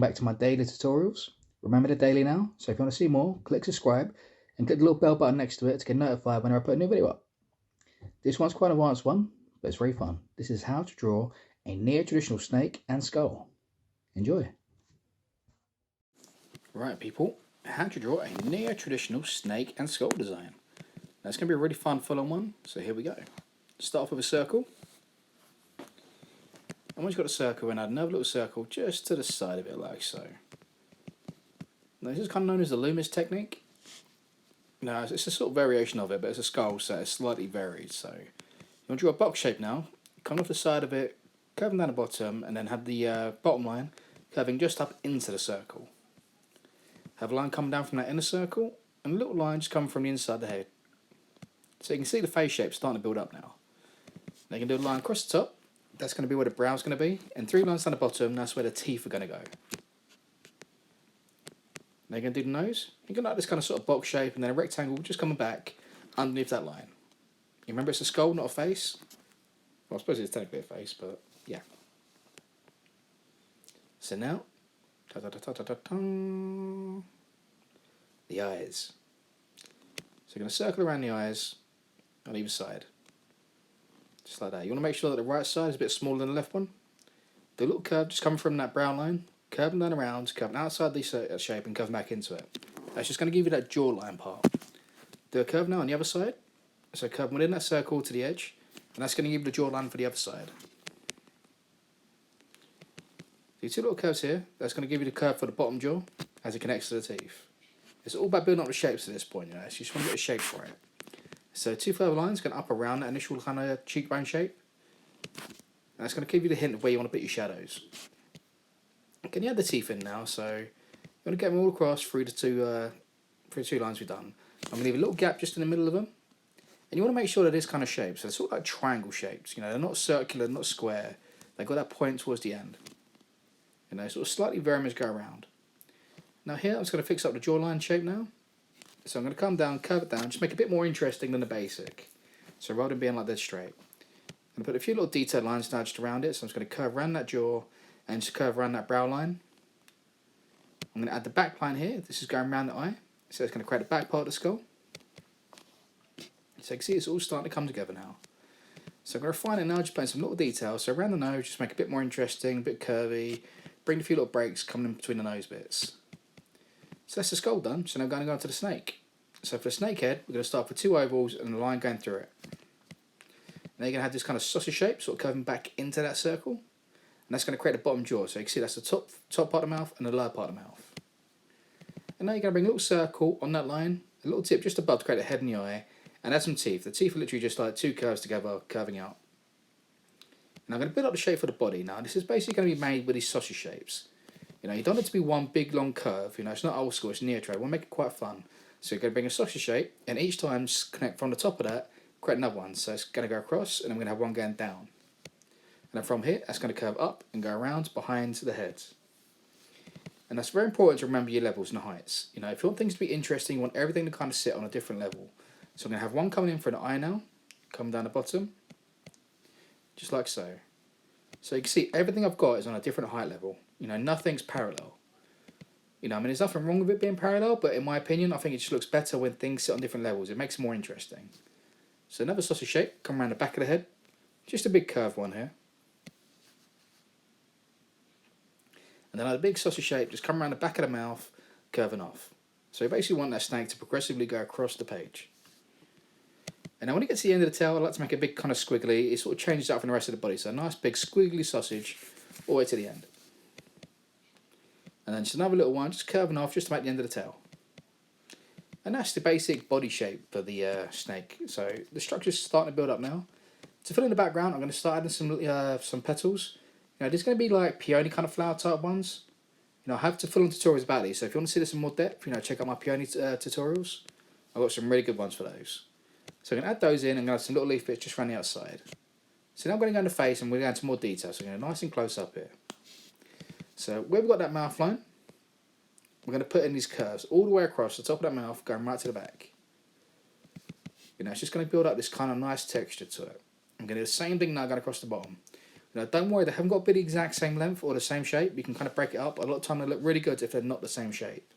welcome back to my daily tutorials. Remember the daily now, so if you want to see more, click subscribe and click the little bell button next to it to get notified whenever I put a new video up. This one's quite an advanced one, but it's very fun. This is how to draw a near-traditional snake and skull. Enjoy. Right people, how to draw a near-traditional snake and skull design. Now it's going to be a really fun full-on one, so here we go. Start off with a circle. And once you've got a circle, and add another little circle just to the side of it, like so. Now, this is kind of known as the Loomis technique. Now, it's a sort of variation of it, but it's a skull, so it's slightly varied. So, you want to draw a box shape now. Come off the side of it, curving down the bottom, and then have the bottom line curving just up into the circle. Have a line coming down from that inner circle, and a little line just coming from the inside the head. So you can see the face shape starting to build up now. Now you can do a line across the top. That's going to be where the brow's going to be, and 3 lines down the bottom, that's where the teeth are going to go. Now you're going to do the nose. You're going to like this kind of sort of box shape, and then a rectangle just coming back underneath that line. You remember it's a skull, not a face? Well, I suppose it's technically a face, but yeah. So now, the eyes. So you're going to circle around the eyes on either side. Just like that. You want to make sure that the right side is a bit smaller than the left one. The little curve just coming from that brown line, curving down around, curving outside the shape and curving back into it. That's just going to give you that jawline part. Do a curve now on the other side. So curve within that circle to the edge, and that's going to give you the jawline for the other side. These 2 little curves here, that's going to give you the curve for the bottom jaw as it connects to the teeth. It's all about building up the shapes at this point, you know, so you just want to get a shape for it. So 2 further lines going up around that initial kind of cheekbone shape. And that's going to give you the hint of where you want to put your shadows. Can you add the teeth in now? So you want to get them all across through the two lines we've done. I'm going to leave a little gap just in the middle of them. And you want to make sure that this kind of shape. So they're sort of like triangle shapes. You know, they're not circular, not square. They've got that point towards the end. You know, sort of slightly varying as go around. Now here, I'm just going to fix up the jawline shape now. So I'm going to come down, curve it down, just make it a bit more interesting than the basic. So rather than being like this straight. I'm going to put a few little detailed lines now just around it. So I'm just going to curve around that jaw and just curve around that brow line. I'm going to add the back line here. This is going around the eye. So it's going to create the back part of the skull. So you can see it's all starting to come together now. So I'm going to refine it now, just putting some little details. So around the nose, just make it a bit more interesting, a bit curvy. Bring a few little breaks coming in between the nose bits. So that's the skull done, so now I'm going to go on to the snake. So for the snake head, we're going to start with 2 ovals and a line going through it. Now you're going to have this kind of sausage shape, sort of curving back into that circle. And that's going to create the bottom jaw. So you can see that's the top part of the mouth and the lower part of the mouth. And now you're going to bring a little circle on that line, a little tip just above to create a head and the eye, and add some teeth. The teeth are literally just like 2 curves together, curving out. And I'm going to build up the shape for the body. Now this is basically going to be made with these sausage shapes. You know, you don't want it to be one big long curve. You know, it's not old school, it's near trade. We want to make it quite fun. So you're going to bring a sausage shape, and each time connect from the top of that, create another one. So it's going to go across, and I'm going to have one going down. And then from here, that's going to curve up and go around behind the head. And that's very important to remember your levels and the heights. You know, if you want things to be interesting, you want everything to kind of sit on a different level. So I'm going to have one coming in for the eye now, coming down the bottom, just like so. So you can see everything I've got is on a different height level. You know, nothing's parallel. You know, I mean, there's nothing wrong with it being parallel, but in my opinion, I think it just looks better when things sit on different levels. It makes it more interesting. So another sausage shape, come around the back of the head. Just a big curved one here. And then a big sausage shape, just come around the back of the mouth, curving off. So you basically want that snake to progressively go across the page. And now when it gets to the end of the tail, I like to make a big kind of squiggly. It sort of changes out from the rest of the body. So a nice big squiggly sausage all the way to the end. And then just another little one, just curving off just to make the end of the tail. And that's the basic body shape for the snake. So the structure's starting to build up now. To fill in the background, I'm going to start adding some petals. You know, there's going to be like peony kind of flower type ones. You know, I have to full on tutorials about these. So if you want to see this in more depth, you know, check out my peony tutorials. I've got some really good ones for those. So I'm going to add those in and I'm going to have some little leaf bits just around the outside. So now I'm going to go in the face and we're going to go into more detail. So I'm going to nice and close up here. So where we've got that mouth line, we're going to put in these curves all the way across the top of that mouth, going right to the back. You know, it's just going to build up this kind of nice texture to it. I'm going to do the same thing now going across the bottom. Don't worry, they haven't got to be the exact same length or the same shape. You can kind of break it up. A lot of time they look really good if they're not the same shape.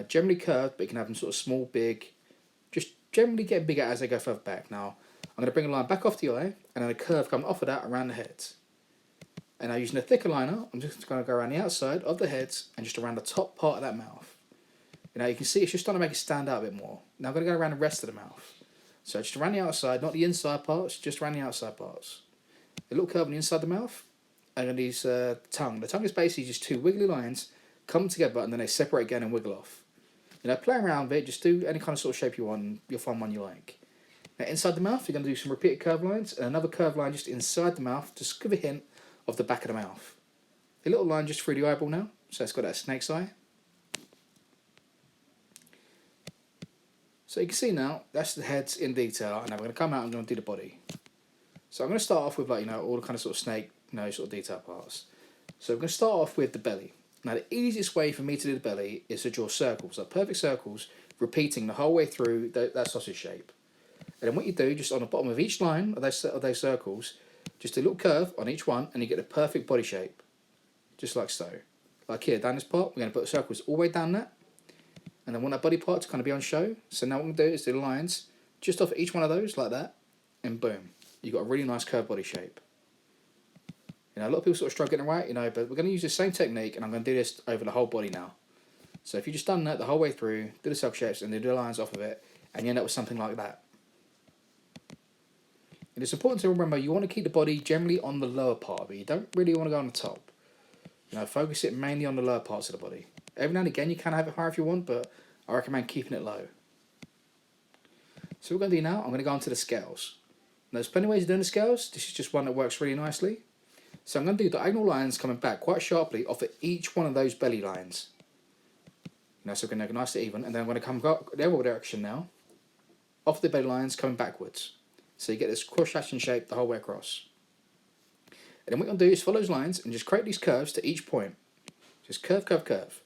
Generally curved, but you can have them sort of small, big, just generally get bigger as they go further back. Now, I'm going to bring a line back off the eye, and then a curve coming off of that around the heads. And now using a thicker liner, I'm just going to go around the outside of the heads and just around the top part of that mouth. You can see it's just starting to make it stand out a bit more. Now I'm going to go around the rest of the mouth. So just around the outside, not the inside parts, just around the outside parts. A little curve on the inside of the mouth, and then these tongue. The tongue is basically just two wiggly lines come together and then they separate again and wiggle off. Play around with it, just do any kind of sort of shape you want, and you'll find one you like. Now inside the mouth, you're going to do some repeated curve lines, and another curve line just inside the mouth, just give a hint of the back of the mouth. A little line just through the eyeball now, so it's got that snake's eye. So you can see now, that's the heads in detail, and now we're going to come out and I'm going to do the body. So I'm going to start off with all the kind of sort of snake, sort of detail parts. So we're going to start off with the belly. Now the easiest way for me to do the belly is to draw circles, like perfect circles, repeating the whole way through that sausage shape. And then what you do, just on the bottom of each line of those circles, just a little curve on each one, and you get the perfect body shape. Just like so. Like here, down this part, we're going to put circles all the way down that. And then want that body part to kind of be on show. So now what we're going to do is do the lines just off each one of those, like that. And boom, you've got a really nice curved body shape. A lot of people sort of struggle getting it right, but we're going to use the same technique, and I'm going to do this over the whole body now. So if you've just done that the whole way through, do the circle shapes and do the lines off of it, and you end up with something like that. And it's important to remember you want to keep the body generally on the lower part of it. You don't really want to go on the top. Focus it mainly on the lower parts of the body. Every now and again you can have it higher if you want, but I recommend keeping it low. So what we're going to do now, I'm going to go on to the scales. Now, there's plenty of ways of doing the scales. This is just one that works really nicely. So I'm going to do diagonal lines coming back quite sharply off of each one of those belly lines. So we're going to make it nice and even, and then I'm going to come the other direction now, off the belly lines coming backwards. So you get this cross-hatching shape the whole way across. And then what you're going to do is follow those lines and just create these curves to each point. Just curve, curve, curve.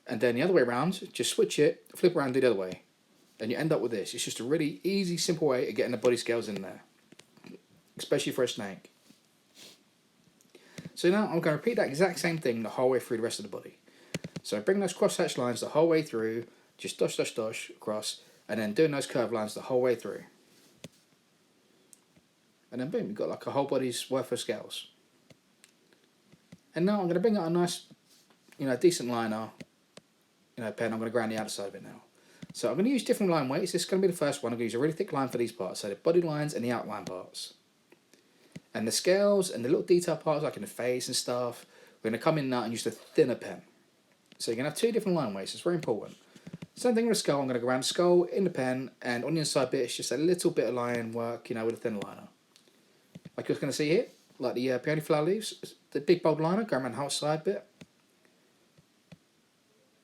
And then the other way around, just switch it, flip around, do the other way. And you end up with this. It's just a really easy, simple way of getting the body scales in there, especially for a snake. So now I'm going to repeat that exact same thing the whole way through the rest of the body. So bring those cross-hatch lines the whole way through, just dosh, dosh, dosh across, and then doing those curved lines the whole way through. And then boom, you've got like a whole body's worth of scales. And now I'm going to bring out a nice, decent liner, pen. I'm going to ground the outside of it now. So I'm going to use different line weights. This is going to be the first one. I'm going to use a really thick line for these parts, so the body lines and the outline parts. And the scales and the little detail parts, like in the face and stuff, we're going to come in now and use the thinner pen. So you're going to have two different line weights. It's very important. Same thing with the skull. I'm going to go around the skull in the pen, and on the inside bit, it's just a little bit of line work, with a thin liner. Like you're going to see here, like the peony flower leaves, the big bold liner going around the whole side bit.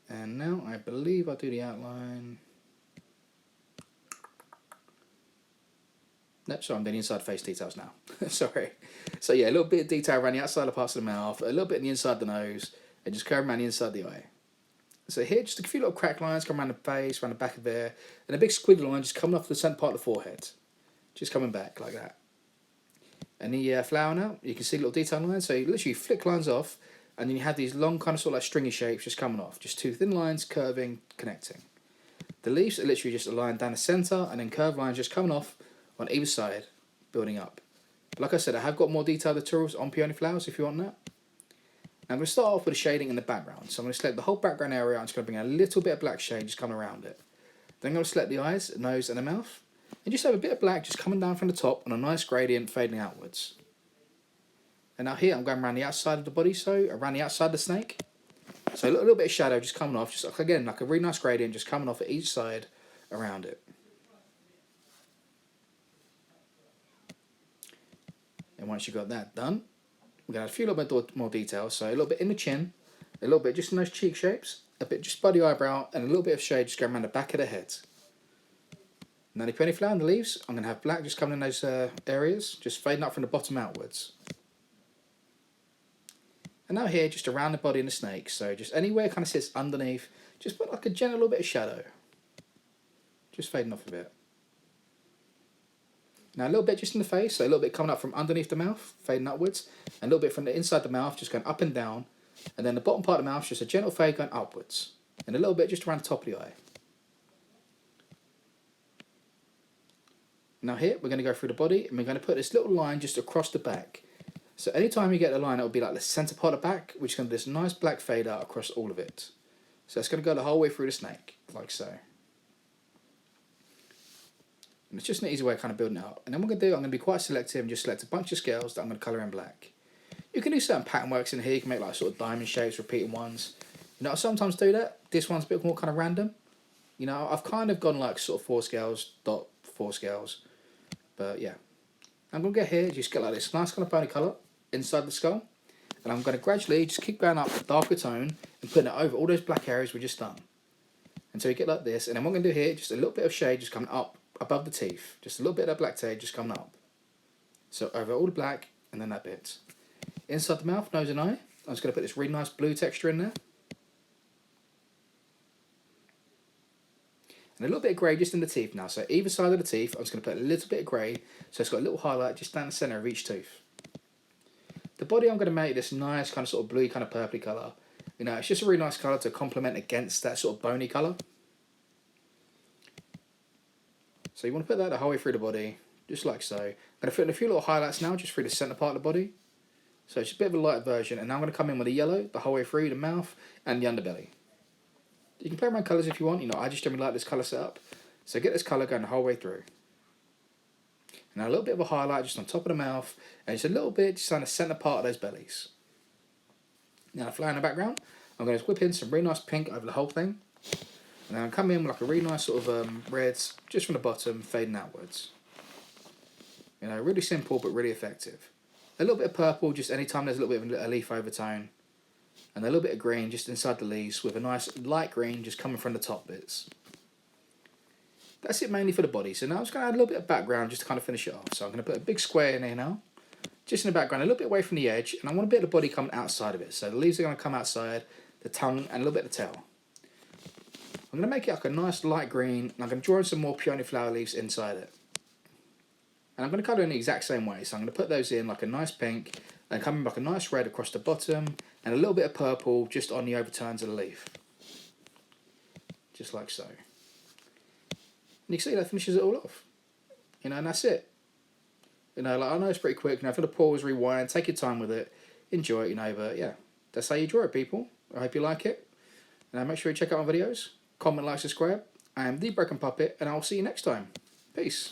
And now I believe I'll do the outline. No, sorry, I'm doing the inside face details now. Sorry. So yeah, a little bit of detail around the outside of parts of the mouth, a little bit on the inside of the nose, and just curve around the inside of the eye. So here, just a few little crack lines come around the face, around the back of there, and a big squiggly line just coming off the centre part of the forehead. Just coming back like that. And the flower now, you can see little detail lines, so you literally flick lines off, and then you have these long kind of sort of like stringy shapes just coming off. Just two thin lines curving, connecting. The leaves are literally just a line down the centre, and then curved lines just coming off on either side, building up. But like I said, I have got more detailed tutorials on peony flowers if you want that. Now I'm going to start off with the shading in the background. So I'm going to select the whole background area. I'm just going to bring a little bit of black shade just coming around it. Then I'm going to select the eyes, nose and the mouth. And just have a bit of black just coming down from the top on a nice gradient fading outwards. And now here I'm going around the outside of the body, so around the outside of the snake. So a little bit of shadow just coming off, just again like a really nice gradient just coming off at each side around it. And once you've got that done, we're going to add a few little bit more details. So a little bit in the chin, a little bit just in those cheek shapes, a bit just by the eyebrow, and a little bit of shade just going around the back of the head. And then the peony flower and the leaves, I'm going to have black just coming in those areas, just fading up from the bottom outwards. And now here, just around the body of the snake, so just anywhere it kind of sits underneath, just put like a gentle little bit of shadow. Just fading off a bit. Now a little bit just in the face, so a little bit coming up from underneath the mouth, fading upwards, and a little bit from the inside the mouth, just going up and down, and then the bottom part of the mouth, just a gentle fade going upwards, and a little bit just around the top of the eye. Now here, we're going to go through the body, and we're going to put this little line just across the back. So anytime you get the line, it will be like the centre part of the back, which is going to be this nice black fade out across all of it. So it's going to go the whole way through the snake, like so. And it's just an easy way of kind of building it up. And then what I'm going to do, I'm going to be quite selective and just select a bunch of scales that I'm going to colour in black. You can do certain pattern works in here, you can make like sort of diamond shapes, repeating ones. You know, I sometimes do that. This one's a bit more kind of random. You know, I've kind of gone like sort of 4 scales, dot 4 scales. But yeah. I'm going to go here, just get like this nice kind of bony colour inside the skull, and I'm going to gradually just keep going up a darker tone and putting it over all those black areas we just done until you get like this. And then what I'm going to do here, just a little bit of shade just coming up above the teeth, just a little bit of that black shade just coming up, so over all the black and then that bit inside the mouth, nose and eye. I'm just going to put this really nice blue texture in there and a little bit of grey just in the teeth now. So either side of the teeth, I'm just going to put a little bit of grey, so it's got a little highlight just down the centre of each tooth. The body, I'm going to make this nice kind of sort of bluey kind of purpley colour. You know, it's just a really nice colour to complement against that sort of bony colour. So you want to put that the whole way through the body, just like so. I'm going to put in a few little highlights now, just through the centre part of the body. So it's a bit of a light version, and now I'm going to come in with a yellow the whole way through the mouth and the underbelly. You can play around colours if you want. You know, I just generally like this colour setup. So get this colour going the whole way through. Now a little bit of a highlight just on top of the mouth, and just a little bit just on the centre part of those bellies. Now fly in the background, I'm going to whip in some really nice pink over the whole thing. And then I'll come in with like a really nice sort of reds just from the bottom, fading outwards. You know, really simple but really effective. A little bit of purple just anytime there's a little bit of a leaf overtone. And a little bit of green just inside the leaves with a nice light green just coming from the top bits. That's it mainly for the body. So now I'm just going to add a little bit of background just to kind of finish it off. So I'm going to put a big square in here now, just in the background, a little bit away from the edge, and I want a bit of the body coming outside of it. So the leaves are going to come outside, the tongue, and a little bit of the tail. I'm going to make it like a nice light green, and I'm going to draw in some more peony flower leaves inside it. And I'm going to colour in the exact same way. So I'm going to put those in like a nice pink, and come in like a nice red across the bottom, and a little bit of purple just on the overturns of the leaf. Just like so. And you can see that finishes it all off. You know, and that's it. You know, like I know it's pretty quick. You know, for the pause, rewind, take your time with it, enjoy it. You know, but yeah, that's how you draw it, people. I hope you like it. And make sure you check out my videos, comment, like, subscribe. I am The Broken Puppet, and I'll see you next time. Peace.